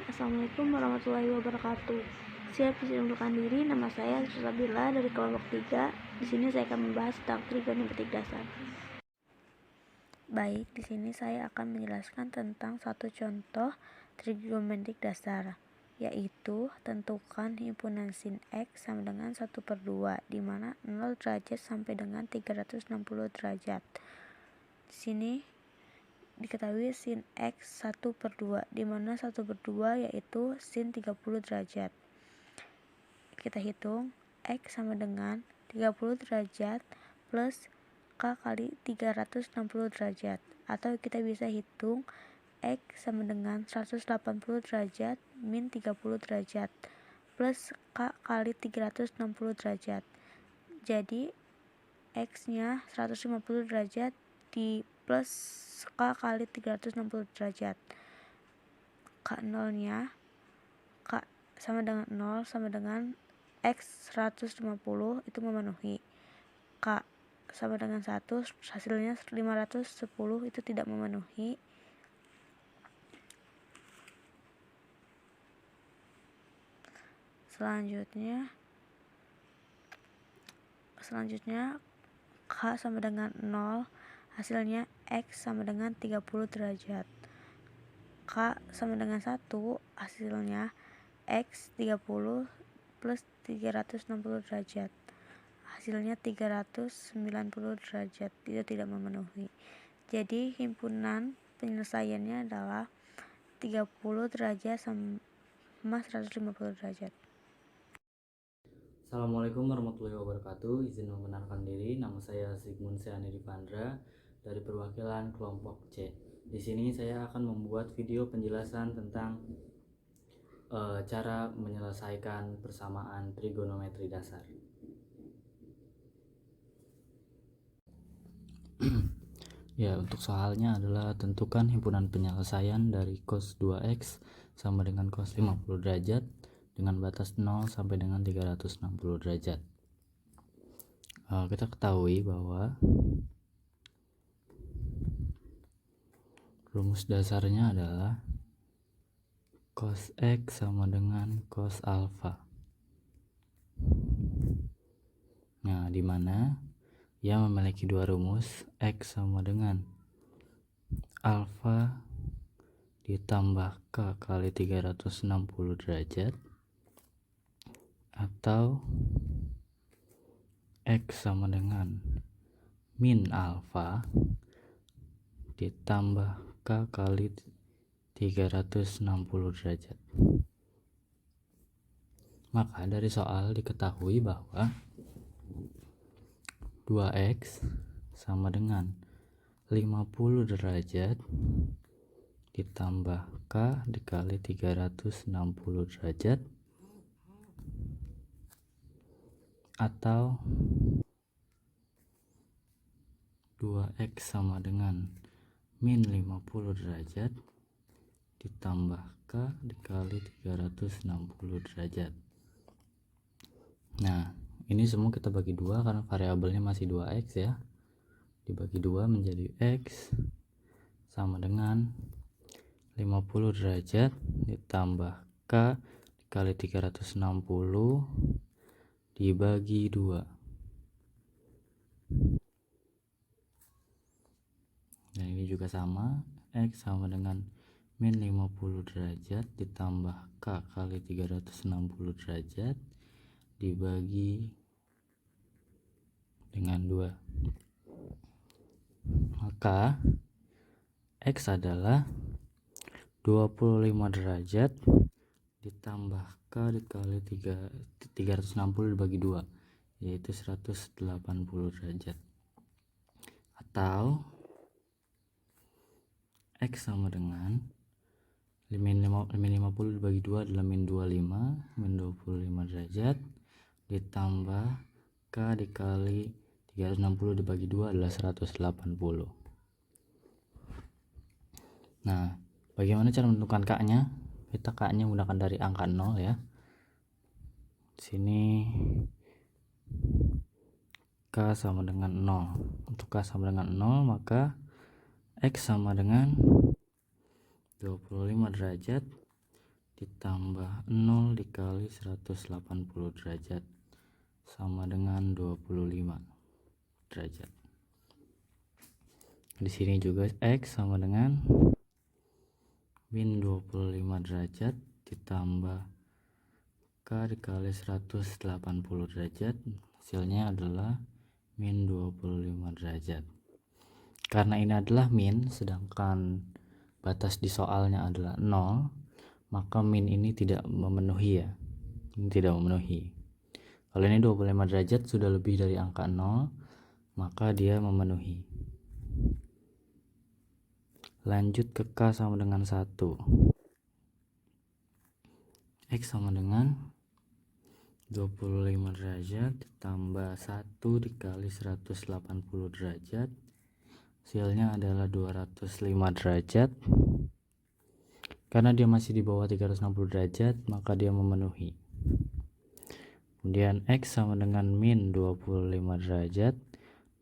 Assalamualaikum warahmatullahi wabarakatuh. Siap diundurkan diri, nama saya Susabila dari kelompok 3. Di sini saya akan membahas tentang trigonometrik dasar. Baik, di sini saya akan menjelaskan tentang satu contoh trigonometrik dasar, yaitu tentukan himpunan sin X sama dengan 1/2, di mana 0 derajat sampai dengan 360 derajat. Di sini diketahui sin X 1/2, di mana 1/2 yaitu sin 30 derajat. Kita hitung X sama dengan 30 derajat plus K kali 360 derajat, atau kita bisa hitung X sama dengan 180 derajat min 30 derajat plus K kali 360 derajat. Jadi X nya 150 derajat di plus K kali 360 derajat. K0 nya K sama dengan 0 sama dengan X 150 itu memenuhi. K sama dengan 1, hasilnya 510 itu tidak memenuhi. Selanjutnya K sama dengan 0, hasilnya X sama dengan 30 derajat. K sama dengan 1, hasilnya X 30 plus 360 derajat, hasilnya 390 derajat, itu tidak memenuhi. Jadi himpunan penyelesaiannya adalah 30 derajat sama 150 derajat. Assalamualaikum warahmatullahi wabarakatuh. Izin membenarkan diri, nama saya Sigmund Seani Rivandra dari perwakilan kelompok C. Di sini saya akan membuat video penjelasan tentang cara menyelesaikan persamaan trigonometri dasar. Ya, untuk soalnya adalah tentukan himpunan penyelesaian dari cos 2x sama dengan cos 50 derajat dengan batas 0 sampai dengan 360 derajat. Kita ketahui bahwa rumus dasarnya adalah cos X sama dengan cos alfa. Nah, di mana ia memiliki dua rumus, X sama dengan alfa ditambah K kali 360 derajat, atau X sama dengan min alfa ditambah K kali 360 derajat. Maka dari soal diketahui bahwa 2x sama dengan 50 derajat ditambah K dikali 360 derajat, atau 2x sama dengan min 50 derajat ditambah K dikali 360 derajat. Nah, ini semua kita bagi 2 karena variabelnya masih 2x ya. Dibagi 2 menjadi X sama dengan 50 derajat ditambah K dikali 360 dibagi 2. Nah, ini juga sama, X sama dengan min 50 derajat ditambah K kali 360 derajat dibagi dengan 2. Maka X adalah 25 derajat ditambah K dikali 360 dibagi 2, yaitu 180 derajat. Atau X sama dengan min 50 dibagi 2 adalah min 25, min 25 derajat ditambah K dikali 360 dibagi 2 adalah 180. Nah, bagaimana cara menentukan K-nya? Kita K-nya menggunakan dari angka 0 ya. Di sini K sama dengan 0. Untuk K sama dengan 0, maka X sama dengan 25 derajat ditambah 0 dikali 180 derajat sama dengan 25 derajat. Di sini juga X sama dengan min 25 derajat ditambah K dikali 180 derajat, hasilnya adalah min 25 derajat. Karena ini adalah min, sedangkan batas di soalnya adalah 0, maka min ini tidak memenuhi ya. Ini tidak memenuhi. Kalau ini 25 derajat sudah lebih dari angka 0, maka dia memenuhi. Lanjut ke K sama dengan 1. X sama dengan 25 derajat ditambah 1 dikali 180 derajat, hasilnya adalah 205 derajat. Karena dia masih di bawah 360 derajat, maka dia memenuhi. Kemudian X sama dengan min 25 derajat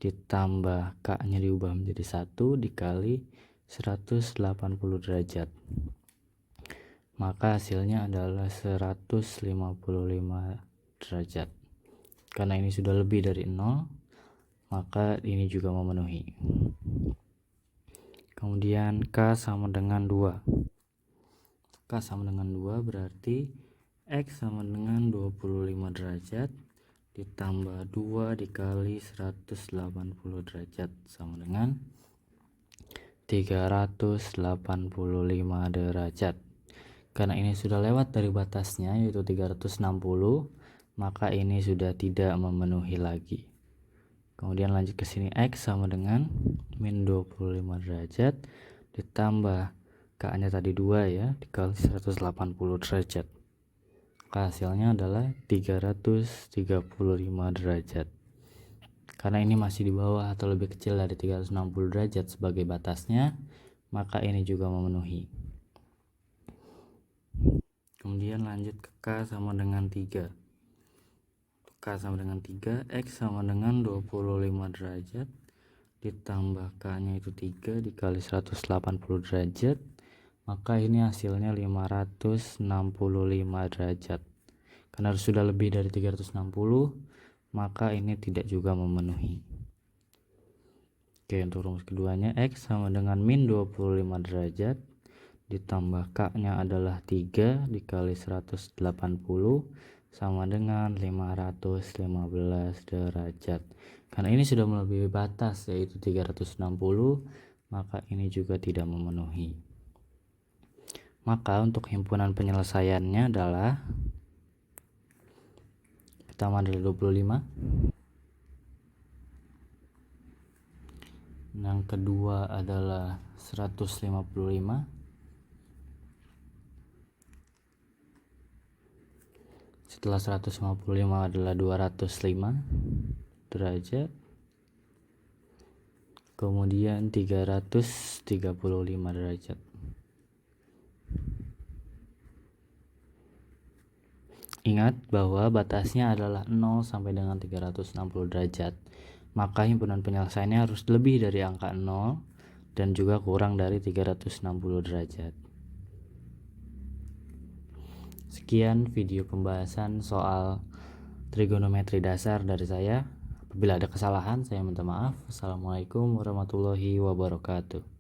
ditambah K-nya diubah menjadi 1 dikali 180 derajat. Maka hasilnya adalah 155 derajat. Karena ini sudah lebih dari 0, maka ini juga memenuhi. Kemudian K sama dengan 2. K sama dengan 2 berarti X sama dengan 25 derajat ditambah 2 dikali 180 derajat sama dengan 385 derajat. Karena ini sudah lewat dari batasnya yaitu 360, maka ini sudah tidak memenuhi lagi. Kemudian lanjut ke sini, X sama dengan min 25 derajat ditambah K-nya tadi 2 ya, dikali 180 derajat. Maka hasilnya adalah 335 derajat. Karena ini masih di bawah atau lebih kecil dari 360 derajat sebagai batasnya, maka ini juga memenuhi. Kemudian lanjut ke K sama dengan 3. K sama dengan 3, X sama dengan 25 derajat ditambah K-nya itu 3 dikali 180 derajat, maka ini hasilnya 565 derajat. Karena sudah lebih dari 360, maka ini tidak juga memenuhi. Oke, untuk rumus keduanya, X sama dengan min 25 derajat ditambah K-nya adalah 3 dikali 180 sama dengan 515 derajat. Karena ini sudah melebihi batas yaitu 360, maka ini juga tidak memenuhi. Maka untuk himpunan penyelesaiannya adalah pertama adalah 25, yang kedua adalah 155, setelah 155 adalah 205 derajat, kemudian 335 derajat. Ingat bahwa batasnya adalah 0 sampai dengan 360 derajat. Maka himpunan penyelesaiannya harus lebih dari angka 0 dan juga kurang dari 360 derajat. Sekian video pembahasan soal trigonometri dasar dari saya. Apabila ada kesalahan, saya minta maaf. Assalamualaikum warahmatullahi wabarakatuh.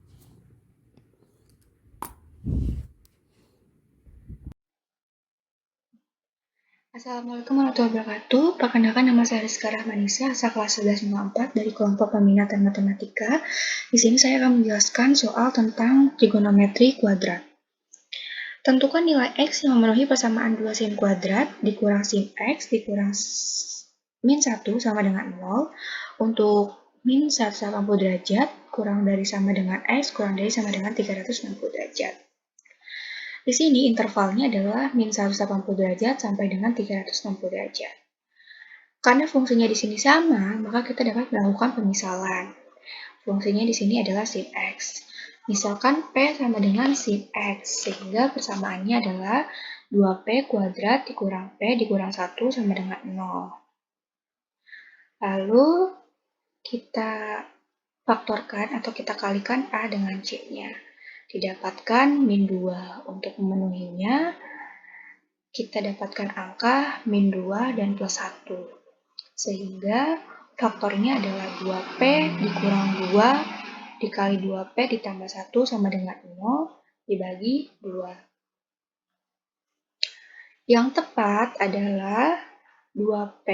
Assalamualaikum warahmatullahi wabarakatuh. Perkenalkan, nama saya Rizka Rahmanisa, asal kelas 1154 dari kelompok peminatan matematika. Di sini saya akan menjelaskan soal tentang trigonometri kuadrat. Tentukan nilai X yang memenuhi persamaan 2 sin kuadrat dikurang sin X dikurang min 1 sama dengan 0 untuk min 180 derajat kurang dari sama dengan X kurang dari sama dengan 360 derajat. Di sini intervalnya adalah min 180 derajat sampai dengan 360 derajat. Karena fungsinya di sini sama, maka kita dapat melakukan pemisalan. Fungsinya di sini adalah sin X. Misalkan P sama dengan sin X, sehingga persamaannya adalah 2P kuadrat dikurang P dikurang 1 sama dengan 0. Lalu kita faktorkan atau kita kalikan A dengan C-nya. Didapatkan min 2. Untuk memenuhinya, kita dapatkan angka min 2 dan plus 1. Sehingga faktornya adalah 2P dikurang 2 dikali 2P ditambah 1 sama dengan 0 dibagi 2. Yang tepat adalah 2P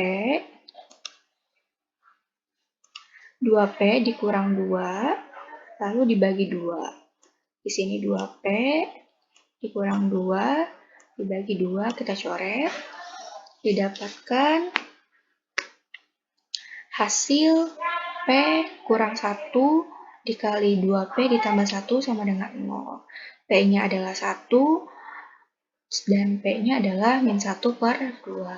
dikurang 2 lalu dibagi 2. Di sini 2P dikurang 2 dibagi 2 kita coret. Didapatkan hasil P kurang 1 dikali 2P ditambah 1 sama dengan 0. P-nya adalah 1 dan P-nya adalah min 1 per 2.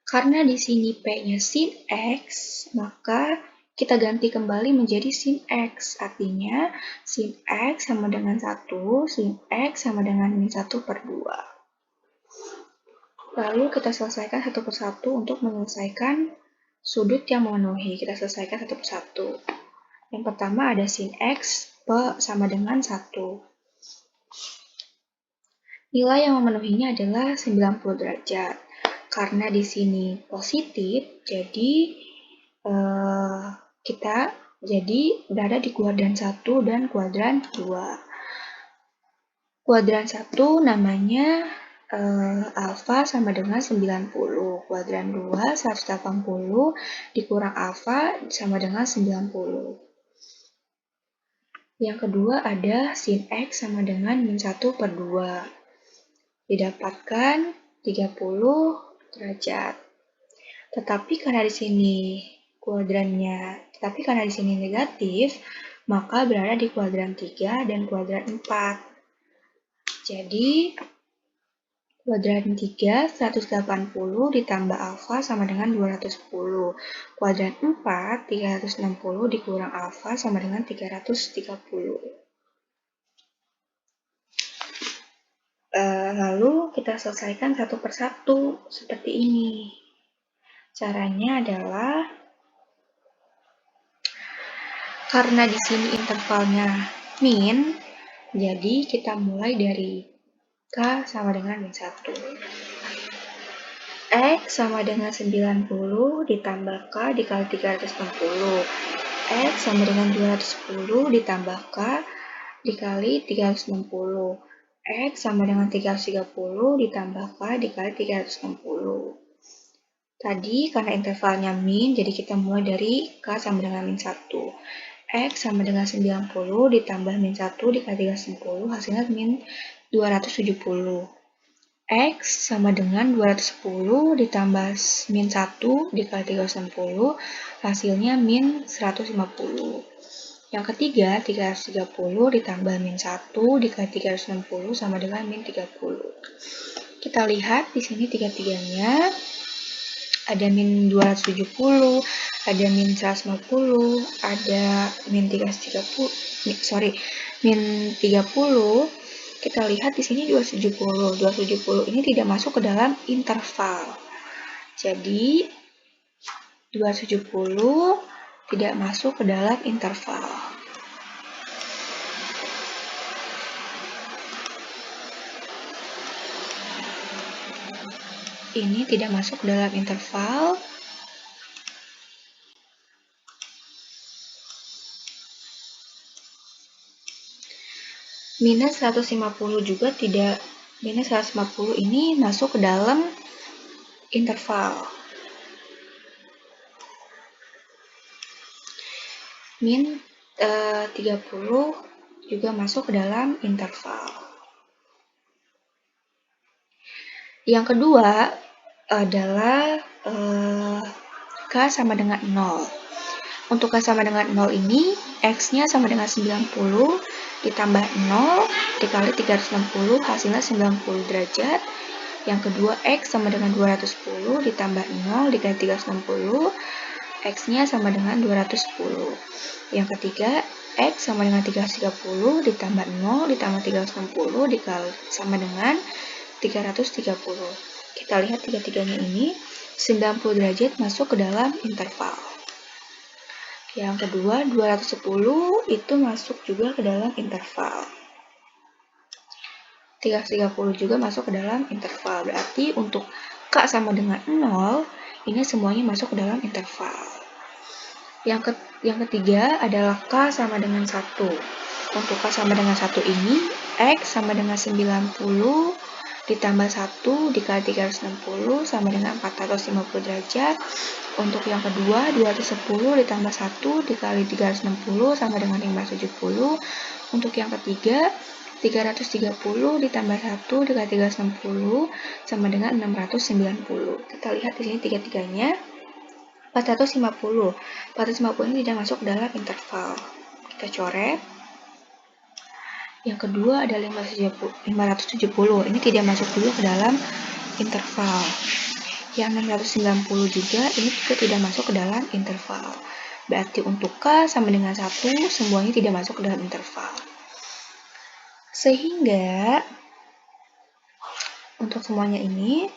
Karena di sini P-nya sin X, maka kita ganti kembali menjadi sin X. Artinya sin X sama dengan 1, sin X sama dengan min 1 per 2. Lalu kita selesaikan satu persatu untuk menyelesaikan sudut yang memenuhi. Kita selesaikan satu persatu. Yang pertama ada sin X sama dengan 1. Nilai yang memenuhinya adalah 90 derajat. Karena di sini positif, jadi kita berada di kuadran 1 dan kuadran 2. Kuadran 1 namanya alfa sama dengan 90. Kuadran 2, 180 dikurang alfa sama dengan 90. Yang kedua ada sin X sama dengan min 1 per 2. Didapatkan 30 derajat. Tetapi karena di sini negatif, maka berada di kuadran 3 dan kuadran 4. Jadi kuadran 3 180 ditambah alfa sama dengan 210. Kuadran 4 360 dikurang alfa sama dengan 330. Lalu kita selesaikan satu persatu seperti ini. Caranya adalah karena di sini intervalnya min, jadi kita mulai dari K sama dengan min 1. X sama dengan 90 ditambah K dikali 360. X sama dengan 210 ditambah K dikali 360. X sama dengan 330 ditambah K dikali 360. Tadi karena intervalnya min, jadi kita mulai dari K sama dengan min 1. X sama dengan 90 ditambah min 1 dikali 360, hasilnya min 270. X sama dengan 210 ditambah min 1 dikali 360, hasilnya min 150. Yang ketiga, 330 ditambah min 1 dikali 360 sama dengan min 30. Kita lihat di sini tiga-tiganya. Ada min 270, ada min 150, ada min 30. Kita lihat di sini 270. 270 ini tidak masuk ke dalam interval. Jadi 270 tidak masuk ke dalam interval. Ini tidak masuk dalam interval. Minus 150 juga tidak. Minus 150 ini masuk ke dalam interval. Min 30 juga masuk ke dalam interval. Yang kedua adalah K sama dengan 0. Untuk K sama dengan 0 ini, X-nya sama dengan 90 ditambah 0 dikali 360, hasilnya 90 derajat. Yang kedua, X sama dengan 210 ditambah 0 dikali 360, X-nya sama dengan 210. Yang ketiga, X sama dengan 330 ditambah 0 ditambah 360 dikali sama dengan 330. Kita lihat tiga-tiganya ini, 90 derajat masuk ke dalam interval. Yang kedua, 210 itu masuk juga ke dalam interval. 330 juga masuk ke dalam interval. Berarti untuk K sama dengan 0, ini semuanya masuk ke dalam interval. Yang ketiga adalah K sama dengan 1. Untuk K sama dengan 1 ini, X sama dengan 90 ditambah 1 dikali 360 sama dengan 450 derajat. Untuk yang kedua, 210 ditambah 1 dikali 360 sama dengan 570. Untuk yang ketiga, 330 ditambah 1 dikali 360 sama dengan 690. Kita lihat di sini tiga-tiganya 450. 450 ini tidak masuk dalam interval. Kita coret. Yang kedua ada 570. Ini tidak masuk juga ke dalam interval. Yang 690 juga ini juga tidak masuk ke dalam interval. Berarti untuk K sama dengan 1 semuanya tidak masuk ke dalam interval. Sehingga untuk semuanya ini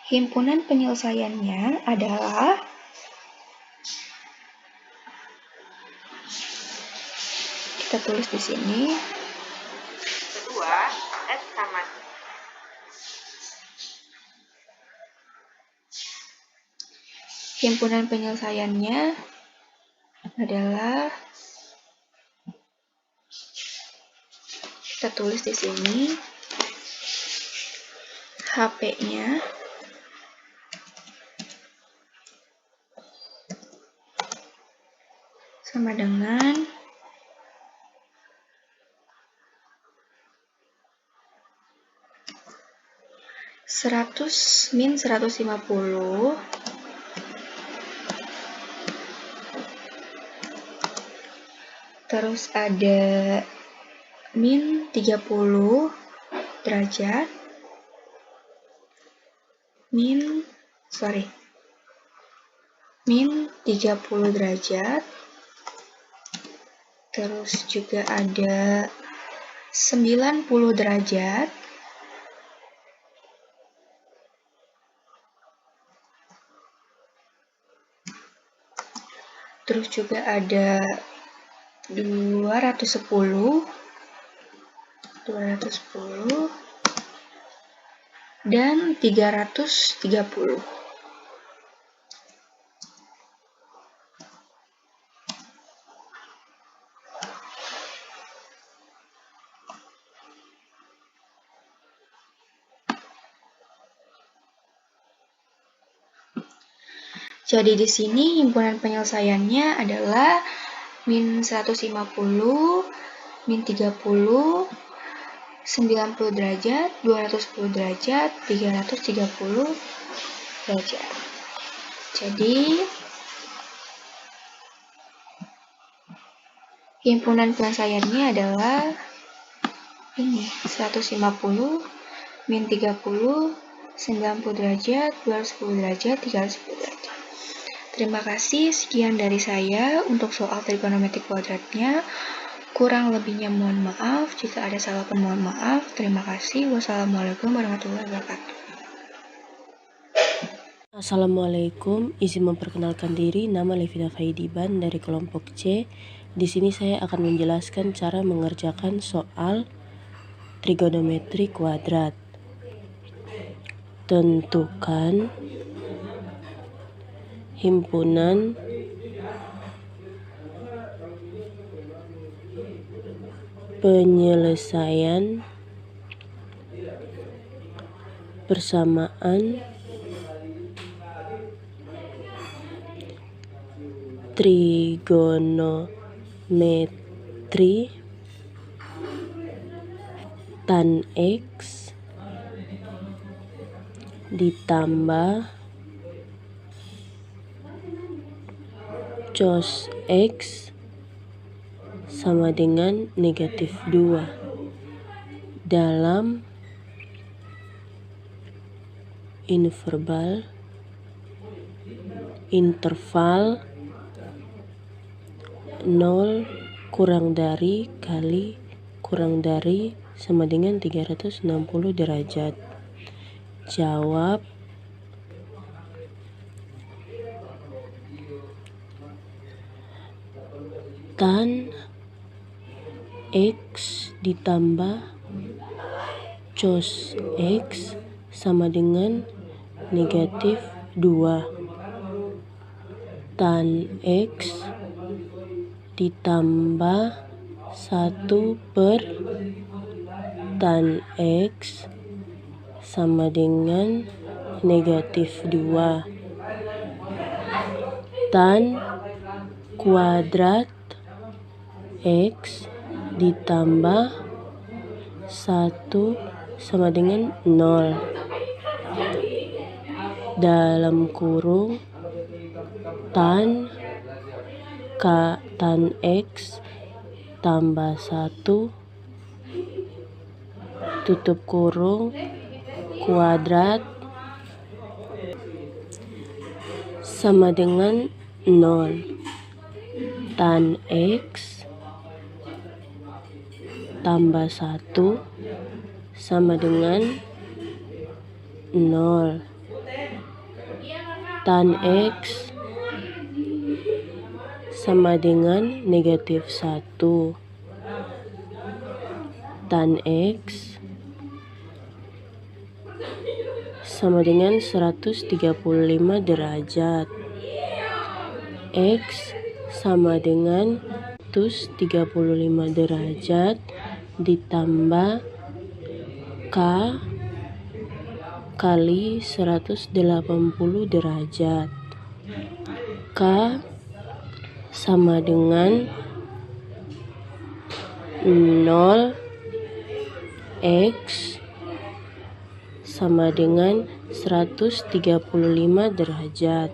himpunan penyelesaiannya adalah kita tulis di sini. Kedua, S sama himpunan penyelesaiannya adalah kita tulis di sini HP-nya sama dengan 100 min 150 terus ada min 30 derajat min 30 derajat, terus juga ada 90 derajat, terus juga ada 210 dan 330. Jadi di sini himpunan penyelesaiannya adalah min 150, min 30, 90 derajat, 210 derajat, 330 derajat. Jadi himpunan penyelesaiannya adalah ini 150, min 30, 90 derajat, 210 derajat, 310 derajat. Terima kasih, sekian dari saya untuk soal trigonometri kuadratnya. Kurang lebihnya mohon maaf, jika ada salah pun mohon maaf. Terima kasih. Wassalamualaikum warahmatullahi wabarakatuh. Assalamualaikum, izin memperkenalkan diri, nama Levina Faidiban dari kelompok C. Di sini saya akan menjelaskan cara mengerjakan soal trigonometri kuadrat. Tentukan himpunan penyelesaian persamaan trigonometri tan X ditambah cos X sama dengan negatif 2 dalam interval 0 kurang dari kali kurang dari sama dengan 360 derajat. Jawab tan X ditambah cos X sama dengan negatif 2 tan X ditambah 1 per tan X sama dengan negatif 2 tan kuadrat X ditambah 1 sama dengan 0 dalam kurung tan X tambah 1 tutup kurung kuadrat sama dengan 0 tan X tambah 1 sama dengan 0 tan X sama dengan negatif 1 tan X sama dengan 135 derajat X sama dengan 135 derajat ditambah K kali 180 derajat. K sama dengan 0, X sama dengan 135 derajat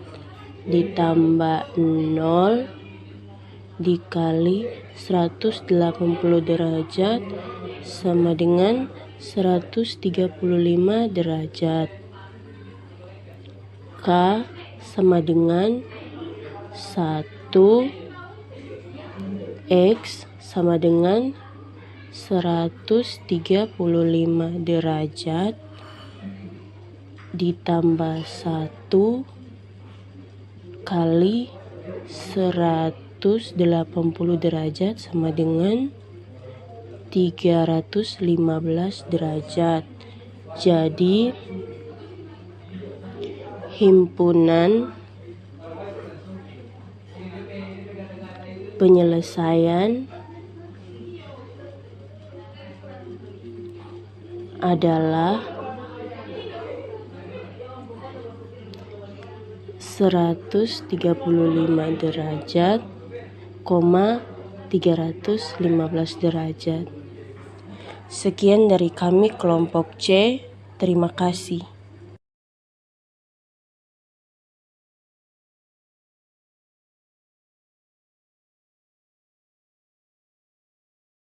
ditambah 0 dikali 180 derajat sama dengan 135 derajat. K sama dengan 1, X sama dengan 135 derajat ditambah 1 kali 180 derajat sama dengan 315 derajat. Jadi himpunan penyelesaian adalah 135 derajat, 315 derajat. Sekian dari kami kelompok C. Terima kasih.